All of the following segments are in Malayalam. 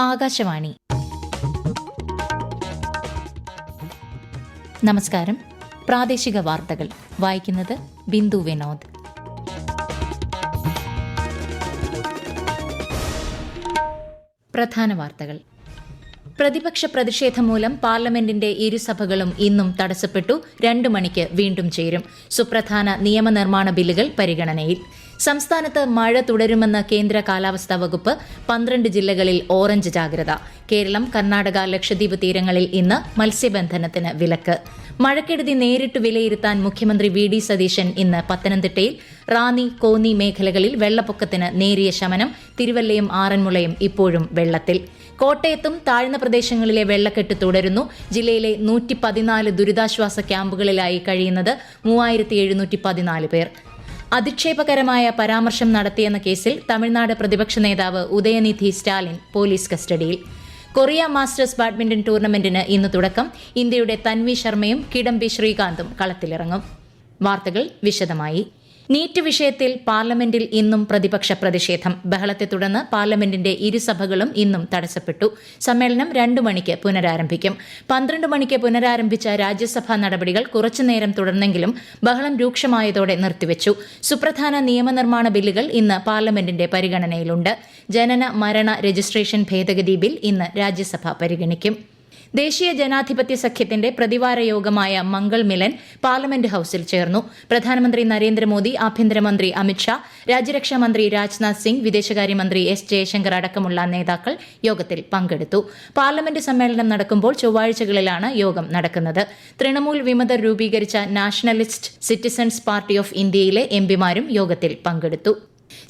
ആകാശവാണി. നമസ്കാരം. പ്രാദേശിക വാർത്തകൾ വായിക്കുന്നത് ബിന്ദു വിനോദ്. പ്രധാന വാർത്തകൾ. പ്രതിപക്ഷ പ്രതിഷേധം മൂലം പാർലമെന്റിന്റെ ഇരുസഭകളും ഇന്നും തടസ്സപ്പെട്ടു. 2 മണിക്ക് വീണ്ടും ചേരും. സുപ്രധാന നിയമനിർമ്മാണ ബില്ലുകൾ പരിഗണനയിൽ. സംസ്ഥാനത്ത് മഴ തുടരുമെന്ന് കേന്ദ്ര കാലാവസ്ഥാ വകുപ്പ്. 12 ജില്ലകളിൽ ഓറഞ്ച് ജാഗ്രത. കേരളം, കർണാടക, ലക്ഷദ്വീപ് തീരങ്ങളിൽ ഇന്ന് മത്സ്യബന്ധനത്തിന് വിലക്ക്. മഴക്കെടുതി നേരിട്ട് വിലയിരുത്താൻ മുഖ്യമന്ത്രി വി.ഡി. സതീശൻ ഇന്ന് പത്തനംതിട്ടയിൽ. റാന്നി, കോന്നി മേഖലകളിൽ വെള്ളപ്പൊക്കത്തിന് നേരിയ ശമനം. തിരുവല്ലയും ആറന്മുളയും ഇപ്പോഴും വെള്ളത്തിൽ. കോട്ടയത്തും താഴ്ന്ന പ്രദേശങ്ങളിലെ വെള്ളക്കെട്ട് തുടരുന്നു. ജില്ലയിലെ 114 ദുരിതാശ്വാസ ക്യാമ്പുകളിലായി കഴിയുന്നത് 3714 പേർ. അധിക്ഷേപകരമായ പരാമർശം നടത്തിയെന്ന കേസിൽ തമിഴ്നാട് പ്രതിപക്ഷ നേതാവ് ഉദയനിധി സ്റ്റാലിൻ പോലീസ് കസ്റ്റഡിയിൽ. കൊറിയ മാസ്റ്റേഴ്സ് ബാഡ്മിന്റൺ ടൂർണമെന്റിന് ഇന്ന് തുടക്കം. ഇന്ത്യയുടെ തൻവി ശർമ്മയും കിഡംബി ശ്രീകാന്തും കളത്തിലിറങ്ങും. വാർത്തകൾ വിശദമായി. നീറ്റ് വിഷയത്തിൽ പാർലമെന്റിൽ ഇന്നും പ്രതിപക്ഷ പ്രതിഷേധം. ബഹളത്തെ തുടർന്ന് പാർലമെന്റിന്റെ ഇരുസഭകളും ഇന്നും തടസ്സപ്പെട്ടു. സമ്മേളനം 2 മണിക്ക് പുനരാരംഭിക്കും. 12 മണിക്ക് പുനരാരംഭിച്ച രാജ്യസഭാ നടപടികൾ കുറച്ചുനേരം തുടർന്നെങ്കിലും ബഹളം രൂക്ഷമായതോടെ നിർത്തിവച്ചു. സുപ്രധാന നിയമനിർമ്മാണ ബില്ലുകൾ ഇന്ന് പാർലമെന്റിന്റെ പരിഗണനയിലുണ്ട്. ജനന മരണ രജിസ്ട്രേഷൻ ഭേദഗതി ബിൽ ഇന്ന് രാജ്യസഭ പരിഗണിക്കും. ദേശീയ ജനാധിപത്യ സഖ്യത്തിന്റെ പ്രതിവാര യോഗമായ മംഗൾ മിലൻ പാർലമെന്റ് ഹൌസിൽ ചേർന്നു. പ്രധാനമന്ത്രി നരേന്ദ്രമോദി, ആഭ്യന്തരമന്ത്രി അമിത്ഷാ, രാജ്യരക്ഷാമന്ത്രി രാജ്നാഥ് സിംഗ്, വിദേശകാര്യമന്ത്രി എസ് ജയശങ്കർ അടക്കമുള്ള നേതാക്കൾ യോഗത്തിൽ പങ്കെടുത്തു. പാർലമെന്റ് സമ്മേളനം നടക്കുമ്പോൾ ചൊവ്വാഴ്ചകളിലാണ് യോഗം നടക്കുന്നത്. തൃണമൂൽ വിമതർ രൂപീകരിച്ച നാഷണലിസ്റ്റ് സിറ്റിസൺസ് പാർട്ടി ഓഫ് ഇന്ത്യയിലെ എംപിമാരും യോഗത്തിൽ പങ്കെടുത്തു.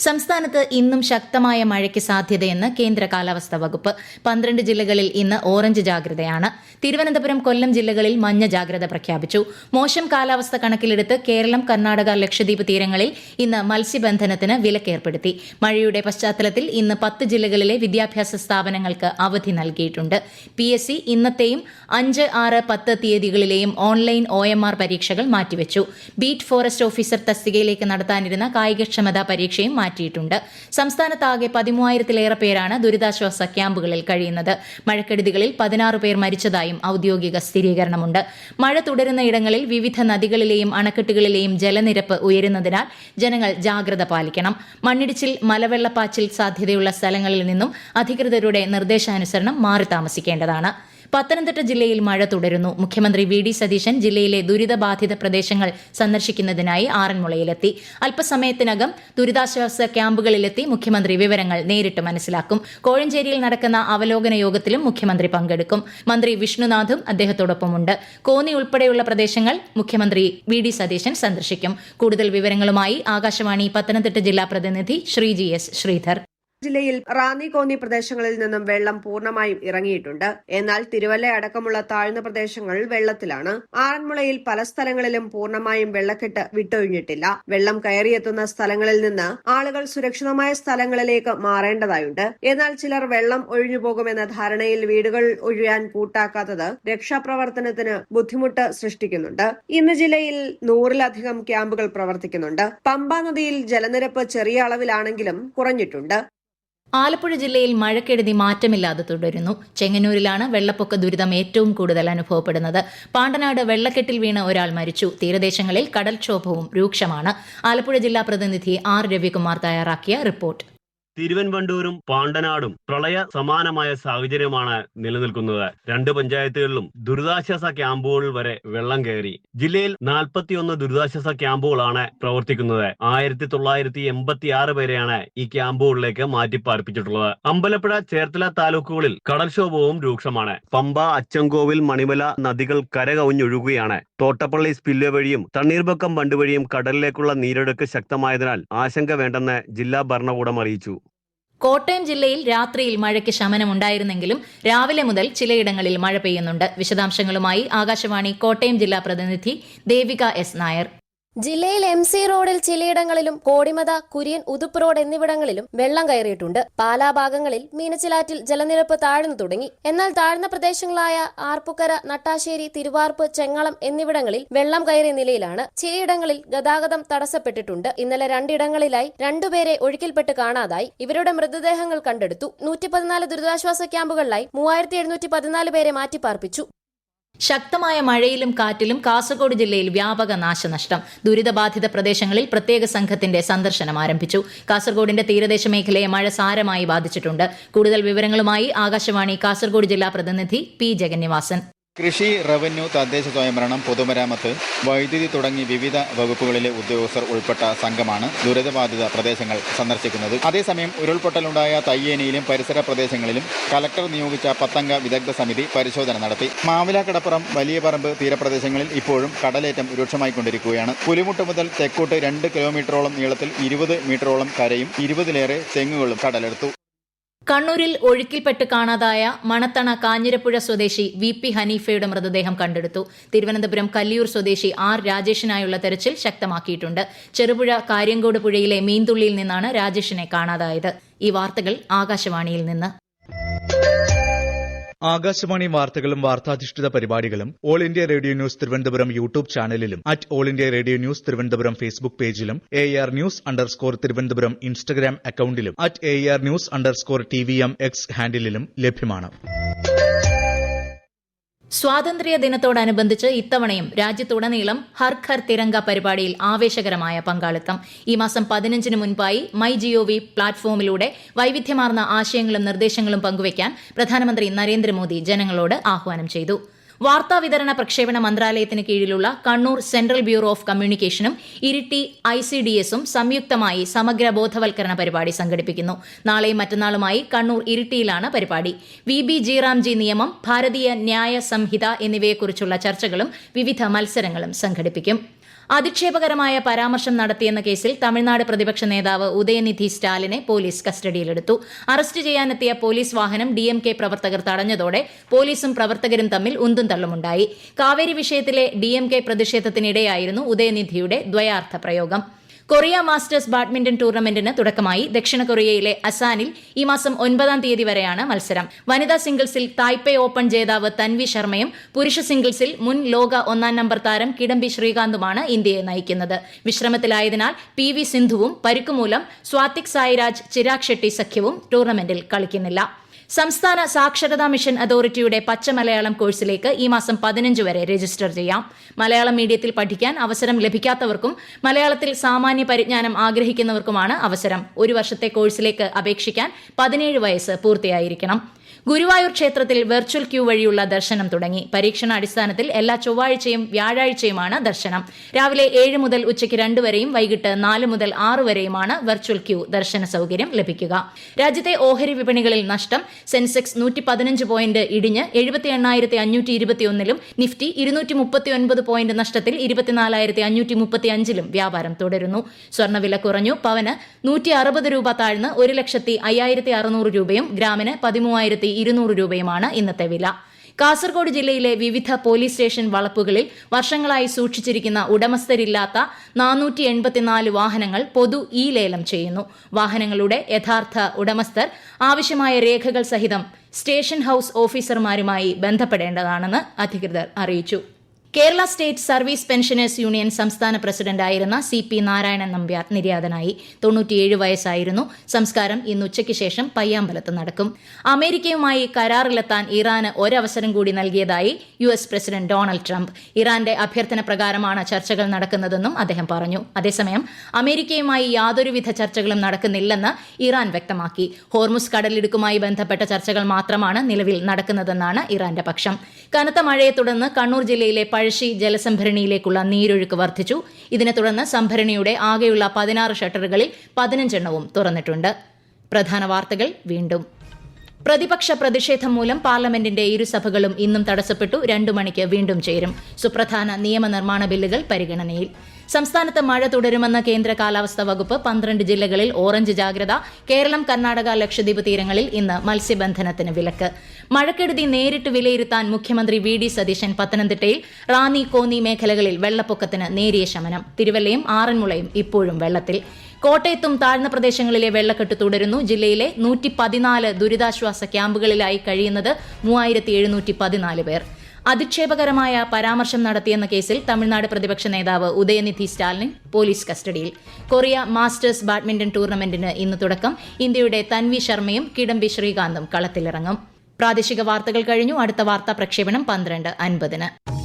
സംസ്ഥാനത്ത് ഇന്നും ശക്തമായ മഴയ്ക്ക് സാധ്യതയെന്ന് കേന്ദ്ര കാലാവസ്ഥാ വകുപ്പ്. 12 ജില്ലകളിൽ ഇന്ന് ഓറഞ്ച് ജാഗ്രതയാണ്. തിരുവനന്തപുരം, കൊല്ലം ജില്ലകളിൽ മഞ്ഞ ജാഗ്രത പ്രഖ്യാപിച്ചു. മോശം കാലാവസ്ഥ കണക്കിലെടുത്ത് കേരളം, കർണാടക, ലക്ഷദ്വീപ് തീരങ്ങളിൽ ഇന്ന് മത്സ്യബന്ധനത്തിന് വിലക്കേർപ്പെടുത്തി. മഴയുടെ പശ്ചാത്തലത്തിൽ ഇന്ന് 10 ജില്ലകളിലെ വിദ്യാഭ്യാസ സ്ഥാപനങ്ങൾക്ക് അവധി നൽകിയിട്ടുണ്ട്. PSC ഇന്നത്തെയും 5, 6, 10 തീയതികളിലെയും ഓൺലൈൻ OMR പരീക്ഷകൾ മാറ്റിവെച്ചു. ബീറ്റ് ഫോറസ്റ്റ് ഓഫീസർ തസ്തികയിലേക്ക് നടത്താനിരുന്ന കായികക്ഷമതാ പരീക്ഷയും മാറ്റിയിട്ടുണ്ട്. സംസ്ഥാനത്താകെ 13,000-ലേറെ പേരാണ് ദുരിതാശ്വാസ ക്യാമ്പുകളിൽ കഴിയുന്നത്. മഴക്കെടുതികളിൽ 16 പേർ മരിച്ചതായും ഔദ്യോഗിക സ്ഥിരീകരണമുണ്ട്. മഴ തുടരുന്ന ഇടങ്ങളിൽ വിവിധ നദികളിലെയും അണക്കെട്ടുകളിലെയും ജലനിരപ്പ് ഉയരുന്നതിനാൽ ജനങ്ങൾ ജാഗ്രത പാലിക്കണം. മണ്ണിടിച്ചിൽ, മലവെള്ളപ്പാച്ചിൽ സാധ്യതയുള്ള സ്ഥലങ്ങളിൽ നിന്നും അധികൃതരുടെ നിർദ്ദേശാനുസരണം മാറി താമസിക്കേണ്ടതാണ്. പത്തനംതിട്ട ജില്ലയിൽ മഴ തുടരുന്നു. മുഖ്യമന്ത്രി വി.ഡി. സതീശൻ ജില്ലയിലെ ദുരിതബാധിത പ്രദേശങ്ങൾ സന്ദർശിക്കുന്നതിനായി ആറന്മുളയിലെത്തി. അല്പസമയത്തിനകം ദുരിതാശ്വാസ ക്യാമ്പുകളിലെത്തി മുഖ്യമന്ത്രി വിവരങ്ങൾ നേരിട്ട് മനസ്സിലാക്കും. കോഴഞ്ചേരിയിൽ നടക്കുന്ന അവലോകന യോഗത്തിലും മുഖ്യമന്ത്രി പങ്കെടുക്കും. മന്ത്രി വിഷ്ണുനാഥും അദ്ദേഹത്തോടൊപ്പമുണ്ട്. കോന്നി ഉൾപ്പെടെയുള്ള പ്രദേശങ്ങൾ മുഖ്യമന്ത്രി വി.ഡി. സതീശൻ സന്ദർശിക്കും. കൂടുതൽ വിവരങ്ങളുമായി ആകാശവാണി പത്തനംതിട്ട ജില്ലാ പ്രതിനിധി ശ്രീജി എസ് ശ്രീധർ. ജില്ലയിൽ റാന്നി, കോന്നി പ്രദേശങ്ങളിൽ നിന്നും വെള്ളം പൂർണ്ണമായും ഇറങ്ങിയിട്ടുണ്ട്. എന്നാൽ തിരുവല്ല അടക്കമുള്ള താഴ്ന്ന പ്രദേശങ്ങൾ വെള്ളത്തിലാണ്. ആറന്മുളയിൽ പല സ്ഥലങ്ങളിലും പൂർണ്ണമായും വെള്ളക്കെട്ട് വിട്ടൊഴിഞ്ഞിട്ടില്ല. വെള്ളം കയറിയെത്തുന്ന സ്ഥലങ്ങളിൽ നിന്ന് ആളുകൾ സുരക്ഷിതമായ സ്ഥലങ്ങളിലേക്ക് മാറേണ്ടതായുണ്ട്. എന്നാൽ ചിലർ വെള്ളം ഒഴിഞ്ഞുപോകുമെന്ന ധാരണയിൽ വീടുകൾ ഒഴിയാൻ കൂട്ടാക്കാത്തത് രക്ഷാപ്രവർത്തനത്തിന് ബുദ്ധിമുട്ട് സൃഷ്ടിക്കുന്നുണ്ട്. ഇന്ന് ജില്ലയിൽ 100-ലധികം ക്യാമ്പുകൾ പ്രവർത്തിക്കുന്നുണ്ട്. പമ്പാ നദിയിൽ ജലനിരപ്പ് ചെറിയ അളവിലാണെങ്കിലും കുറഞ്ഞിട്ടുണ്ട്. ആലപ്പുഴ ജില്ലയിൽ മഴക്കെടുതി മാറ്റമില്ലാതെ തുടരുന്നു. ചെങ്ങന്നൂരിലാണ് വെള്ളപ്പൊക്ക ദുരിതം ഏറ്റവും കൂടുതൽ അനുഭവപ്പെടുന്നത്. പാണ്ടനാട് വെള്ളക്കെട്ടിൽ വീണ് ഒരാൾ മരിച്ചു. തീരദേശങ്ങളിൽ കടൽക്ഷോഭവും രൂക്ഷമാണ്. ആലപ്പുഴ ജില്ലാ പ്രതിനിധി ആർ രവികുമാർ തയ്യാറാക്കിയ റിപ്പോർട്ട്. തിരുവൻവണ്ടൂരും പാണ്ടനാടും പ്രളയ സമാനമായ സാഹചര്യമാണ് നിലനിൽക്കുന്നത്. 2 പഞ്ചായത്തുകളിലും ദുരിതാശ്വാസ ക്യാമ്പുകളിൽ വരെ വെള്ളം കയറി. ജില്ലയിൽ 41 ദുരിതാശ്വാസ ക്യാമ്പുകളാണ് പ്രവർത്തിക്കുന്നത്. 1986 പേരെയാണ് ഈ ക്യാമ്പുകളിലേക്ക് മാറ്റിപ്പാർപ്പിച്ചിട്ടുള്ളത്. അമ്പലപ്പുഴ, ചേർത്തല താലൂക്കുകളിൽ കടൽക്ഷോഭവും രൂക്ഷമാണ്. പമ്പ, അച്ചൻകോവിൽ, മണിമല നദികൾ കരകവിഞ്ഞൊഴുകുകയാണ്. തോട്ടപ്പള്ളി സ്പിൽവേ വഴിയും തണ്ണീർബക്കം ബണ്ട് വഴിയും കടലിലേക്കുള്ള നീരൊഴുക്ക് ശക്തമായതിനാൽ ആശങ്ക വേണ്ടെന്ന് ജില്ലാ ഭരണകൂടം അറിയിച്ചു. കോട്ടയം ജില്ലയിൽ രാത്രിയിൽ മഴയ്ക്ക് ശമനമുണ്ടായിരുന്നെങ്കിലും രാവിലെ മുതൽ ചിലയിടങ്ങളിൽ മഴ പെയ്യുന്നുണ്ട്. വിശദാംശങ്ങളുമായി ആകാശവാണി കോട്ടയം ജില്ലാ പ്രതിനിധി ദേവിക എസ് നായർ. ജില്ലയിൽ MC റോഡിൽ ചിലയിടങ്ങളിലും കോടിമത, കുര്യൻ, ഉതുപ്പ് റോഡ് എന്നിവിടങ്ങളിലും വെള്ളം കയറിയിട്ടുണ്ട്. പാലാ ഭാഗങ്ങളിൽ മീനച്ചിലാറ്റിൽ ജലനിരപ്പ് താഴ്ന്നു തുടങ്ങി. എന്നാൽ താഴ്ന്ന പ്രദേശങ്ങളായ ആർപ്പുക്കര, നട്ടാശ്ശേരി, തിരുവാർപ്പ്, ചെങ്ങളം എന്നിവിടങ്ങളിൽ വെള്ളം കയറിയ നിലയിലാണ്. ചിലയിടങ്ങളിൽ ഗതാഗതം തടസ്സപ്പെട്ടിട്ടുണ്ട്. ഇന്നലെ 2 ഇടങ്ങളിലായി 2 പേരെ ഒഴുക്കിൽപ്പെട്ട് കാണാതായി. ഇവരുടെ മൃതദേഹങ്ങൾ കണ്ടെടുത്തു. 114 ദുരിതാശ്വാസ ക്യാമ്പുകളിലായി 3714 പേരെ മാറ്റിപ്പാർപ്പിച്ചു. ശക്തമായ മഴയിലും കാറ്റിലും കാസർഗോഡ് ജില്ലയിൽ വ്യാപക നാശനഷ്ടം. ദുരിതബാധിത പ്രദേശങ്ങളിൽ പ്രത്യേക സംഘത്തിന്റെ സന്ദർശനം ആരംഭിച്ചു. കാസർഗോഡിന്റെ തീരദേശ മേഖലയെ മഴ സാരമായി ബാധിച്ചിട്ടുണ്ട്. കൂടുതൽ വിവരങ്ങളുമായി ആകാശവാണി കാസർഗോഡ് ജില്ലാ പ്രതിനിധി പി ജഗന്നിവാസൻ. കൃഷി, റവന്യൂ, തദ്ദേശ സ്വയംഭരണം, പൊതുമരാമത്ത്, വൈദ്യുതി തുടങ്ങി വിവിധ വകുപ്പുകളിലെ ഉദ്യോഗസ്ഥർ ഉൾപ്പെട്ട സംഘമാണ് ദുരിതബാധിത പ്രദേശങ്ങൾ സന്ദർശിക്കുന്നത്. അതേസമയം ഉരുൾപൊട്ടലുണ്ടായ തയ്യേനിയിലും പരിസര പ്രദേശങ്ങളിലും കലക്ടർ നിയോഗിച്ച 10-അംഗ വിദഗ്ധ സമിതി പരിശോധന നടത്തി. മാവില, കടപ്പുറം, വലിയ പറമ്പ് തീരപ്രദേശങ്ങളിൽ ഇപ്പോഴും കടലേറ്റം രൂക്ഷമായിക്കൊണ്ടിരിക്കുകയാണ്. പുലിമുട്ട് മുതൽ തെക്കോട്ട് 2 കിലോമീറ്ററോളം നീളത്തിൽ 20 മീറ്ററോളം കരയും 20-ലേറെ തെങ്ങുകളും കടലെടുത്തു. കണ്ണൂരിൽ ഒഴുക്കിൽപ്പെട്ട് കാണാതായ മണത്തണ കാഞ്ഞിരപ്പുഴ സ്വദേശി VP ഹനീഫയുടെ മൃതദേഹം കണ്ടെടുത്തു. തിരുവനന്തപുരം കല്ലിയൂർ സ്വദേശി R രാജേഷിനായുള്ള തെരച്ചിൽ ശക്തമാക്കിയിട്ടുണ്ട്. ചെറുപുഴ കാര്യങ്കോട് പുഴയിലെ മീൻതുള്ളിയിൽ നിന്നാണ് രാജേഷിനെ കാണാതായത്. ഈ വാർത്തകൾ ആകാശവാണിയിൽ നിന്ന്. ആകാശവാണി വാർത്തകളും വാർത്താധിഷ്ഠിത പരിപാടികളും All India Radio News Thiruvananthapuram YouTube ചാനലിലും All India Radio News Thiruvananthapuram Facebook പേജിലും AR News_ തിരുവനന്തപുരം ഇൻസ്റ്റഗ്രാം അക്കൌണ്ടിലും AR News_TVM X ഹാൻഡിലും ലഭ്യമാണ്. സ്വാതന്ത്ര്യ ദിനത്തോടനുബന്ധിച്ച് ഇത്തവണയും രാജ്യത്തുടനീളം ഹർ ഘർ തിരംഗ പരിപാടിയിൽ ആവേശകരമായ പങ്കാളിത്തം. ഈ മാസം 15-ന് മുൻപായി MyGov പ്ലാറ്റ്ഫോമിലൂടെ വൈവിധ്യമാർന്ന ആശയങ്ങളും നിർദ്ദേശങ്ങളും പങ്കുവയ്ക്കാൻ പ്രധാനമന്ത്രി നരേന്ദ്രമോദി ജനങ്ങളോട് ആഹ്വാനം ചെയ്തു. വാർത്താവിതരണ പ്രക്ഷേപണ മന്ത്രാലയത്തിന് കീഴിലുള്ള കണ്ണൂർ സെൻട്രൽ ബ്യൂറോ ഓഫ് കമ്മ്യൂണിക്കേഷനും ഇരിട്ടി ICDS-ഉം സംയുക്തമായി സമഗ്ര ബോധവൽക്കരണ പരിപാടി സംഘടിപ്പിക്കുന്നു. നാളെയും മറ്റന്നാളുമായി കണ്ണൂർ ഇരിട്ടിയിലാണ് പരിപാടി. VB ജി റാംജി നിയമം, ഭാരതീയ ന്യായ സംഹിത എന്നിവയെക്കുറിച്ചുള്ള ചർച്ചകളും വിവിധ മത്സരങ്ങളും സംഘടിപ്പിക്കും. അധിക്ഷേപകരമായ പരാമർശം നടത്തിയെന്ന കേസിൽ തമിഴ്നാട് പ്രതിപക്ഷ നേതാവ് ഉദയനിധി സ്റ്റാലിനെ പോലീസ് കസ്റ്റഡിയിലെടുത്തു. അറസ്റ്റ് ചെയ്യാനെത്തിയ പോലീസ് വാഹനം DMK പ്രവർത്തകർ തടഞ്ഞതോടെ പോലീസും പ്രവർത്തകരും തമ്മിൽ ഉന്തും തള്ളുമുണ്ടായി. കാവേരി വിഷയത്തിലെ DMK പ്രതിഷേധത്തിനിടെയായിരുന്നു ഉദയനിധിയുടെ ദ്വയാർത്ഥ പ്രയോഗം. കൊറിയ മാസ്റ്റേഴ്സ് ബാഡ്മിന്റൺ ടൂർണമെന്റിന് തുടക്കമായി. ദക്ഷിണ കൊറിയയിലെ അസാനിൽ ഈ മാസം 9-ാം തീയതി വരെയാണ് മത്സരം. വനിതാ സിംഗിൾസിൽ തായ്പേ ഓപ്പൺ ജേതാവ് തൻവി ശർമ്മയും പുരുഷ സിംഗിൾസിൽ മുൻ ലോക 1-ാം നമ്പർ താരം കിഡംബി ശ്രീകാന്തുമാണ് ഇന്ത്യയെ നയിക്കുന്നത്. വിശ്രമത്തിലായതിനാൽ PV സിന്ധുവും പരിക്കുമൂലം സ്വാതിക് സായിരാജ്, ചിരാഗ് ഷെട്ടി സഖ്യവും ടൂർണമെന്റിൽ കളിക്കുന്നില്ല. സംസ്ഥാന സാക്ഷരതാ മിഷൻ അതോറിറ്റിയുടെ പച്ചമലയാളം കോഴ്സിലേക്ക് ഈ മാസം 15 വരെ രജിസ്റ്റർ ചെയ്യാം. മലയാളം മീഡിയത്തിൽ പഠിക്കാൻ അവസരം ലഭിക്കാത്തവർക്കും മലയാളത്തിൽ സാമാന്യ പരിജ്ഞാനം ആഗ്രഹിക്കുന്നവർക്കുമാണ് അവസരം. 1 വർഷത്തെ കോഴ്സിലേക്ക് അപേക്ഷിക്കാൻ 17 വയസ്സ് പൂർത്തിയായിരിക്കണം. ഗുരുവായൂർ ക്ഷേത്രത്തിൽ വെർച്വൽ ക്യൂ വഴിയുള്ള ദർശനം തുടങ്ങി. പരീക്ഷണാടിസ്ഥാനത്തിൽ എല്ലാ ചൊവ്വാഴ്ചയും വ്യാഴാഴ്ചയുമാണ് ദർശനം. രാവിലെ 7 മുതൽ ഉച്ചയ്ക്ക് 2 വരെയും വൈകിട്ട് 4 മുതൽ 6 വരെയുമാണ് വെർച്വൽ ക്യൂ ദർശന സൌകര്യം ലഭിക്കുക. രാജ്യത്തെ ഓഹരി വിപണികളിൽ നഷ്ടം. സെൻസെക്സ് 115 പോയിന്റ് ഇടിഞ്ഞ് 78,521-ലും നിഫ്റ്റി 239 പോയിന്റ് നഷ്ടത്തിൽ 24,535-ലും വ്യാപാരം തുടരുന്നു. സ്വർണ്ണവില കുറഞ്ഞു. പവന് 160 രൂപ താഴ്ന്ന് 1,05,600 രൂപയും ഗ്രാമിന് 13,200 രൂപയുമാണ് ഇന്നത്തെ വില. കാസർഗോഡ് ജില്ലയിലെ വിവിധ പോലീസ് സ്റ്റേഷൻ വളപ്പുകളിൽ വർഷങ്ങളായി സൂക്ഷിച്ചിരിക്കുന്ന ഉടമസ്ഥരില്ലാത്ത 484 വാഹനങ്ങൾ പൊതു ലേലം ചെയ്യുന്നു. വാഹനങ്ങളുടെ യഥാർത്ഥ ഉടമസ്ഥർ ആവശ്യമായ രേഖകൾ സഹിതം സ്റ്റേഷൻ ഹൌസ് ഓഫീസർമാരുമായി ബന്ധപ്പെടേണ്ടതാണെന്ന് അധികൃതർ അറിയിച്ചു. Kerala state service pensioners union സംസ്ഥാന പ്രസിഡന്റായിരുന്ന CP നാരായണൻ നമ്പ്യാർ നിര്യാതനായി. 97 വയസ്സായിരുന്നു. സംസ്കാരം ഇന്ന് ഉച്ചയ്ക്ക് ശേഷം പയ്യാമ്പലത്ത് നടക്കും. അമേരിക്കയുമായി കരാറിലെത്താൻ ഇറാന് ഒരവസരം കൂടി നൽകിയതായി US പ്രസിഡന്റ് ഡൊണാൾഡ് ട്രംപ്. ഇറാന്റെ അഭ്യർത്ഥന പ്രകാരമാണ് ചർച്ചകൾ നടക്കുന്നതെന്നും അദ്ദേഹം പറഞ്ഞു. അതേസമയം അമേരിക്കയുമായി യാതൊരുവിധ ചർച്ചകളും നടക്കുന്നില്ലെന്ന് ഇറാൻ വ്യക്തമാക്കി. ഹോർമുസ് കടലിടുക്കുമായി ബന്ധപ്പെട്ട ചർച്ചകൾ മാത്രമാണ് നിലവിൽ നടക്കുന്നതെന്നാണ് ഇറാന്റെ പക്ഷം. കനത്ത മഴയെ തുടർന്ന് കണ്ണൂർ ജില്ലയിലെ പഴശ്ശി ജലസംഭരണിയിലേക്കുള്ള നീരൊഴുക്ക് വർദ്ധിച്ചു. ഇതിനെ തുടർന്ന് സംഭരണിയുടെ ആകെയുള്ള 16 ഷട്ടറുകളിൽ 15 എണ്ണവും തുറന്നിട്ടുണ്ട്. പ്രധാന വാർത്തകൾ വീണ്ടും. പ്രതിപക്ഷ പ്രതിഷേധം മൂലം പാർലമെന്റിന്റെ ഇരുസഭകളും ഇന്നും തടസ്സപ്പെട്ടു. 2 മണിക്ക് വീണ്ടും ചേരും. സുപ്രധാന നിയമനിർമ്മാണ ബില്ലുകൾ പരിഗണനയിൽ. സംസ്ഥാനത്ത് മഴ തുടരുമെന്ന കേന്ദ്ര കാലാവസ്ഥാ വകുപ്പ് 12 ജില്ലകളിൽ ഓറഞ്ച് ജാഗ്രത. കേരളം, കർണാടക, ലക്ഷദ്വീപ് തീരങ്ങളിൽ ഇന്ന് മത്സ്യബന്ധനത്തിന് വിലക്ക്. മഴക്കെടുതി നേരിട്ട് വിലയിരുത്താൻ മുഖ്യമന്ത്രി വി.ഡി. സതീശൻ പത്തനംതിട്ടയിൽ. റാന്നി, കോന്നി മേഖലകളിൽ വെള്ളപ്പൊക്കത്തിന് നേരിയ ശമനം. തിരുവല്ലയും ആറന്മുളയും ഇപ്പോഴും വെള്ളത്തിൽ. കോട്ടയത്തും താഴ്ന്ന പ്രദേശങ്ങളിലെ വെള്ളക്കെട്ട് തുടരുന്നു. ജില്ലയിലെ 114 ദുരിതാശ്വാസ ക്യാമ്പുകളിലായി കഴിയുന്നത് 3714 പേർ. അധിക്ഷേപകരമായ പരാമർശം നടത്തിയെന്ന കേസിൽ തമിഴ്നാട് പ്രതിപക്ഷ നേതാവ് ഉദയനിധി സ്റ്റാലിൻ പോലീസ് കസ്റ്റഡിയിൽ. കൊറിയ മാസ്റ്റേഴ്സ് ബാഡ്മിന്റൺ ടൂർണമെന്റിന് ഇന്ന് തുടക്കം. ഇന്ത്യയുടെ തൻവി ശർമ്മയും കിഡംബി ശ്രീകാന്തും കളത്തിലിറങ്ങും. പ്രാദേശിക വാർത്തകൾ കഴിഞ്ഞു. അടുത്ത വാർത്താ പ്രക്ഷേപണം 12:50.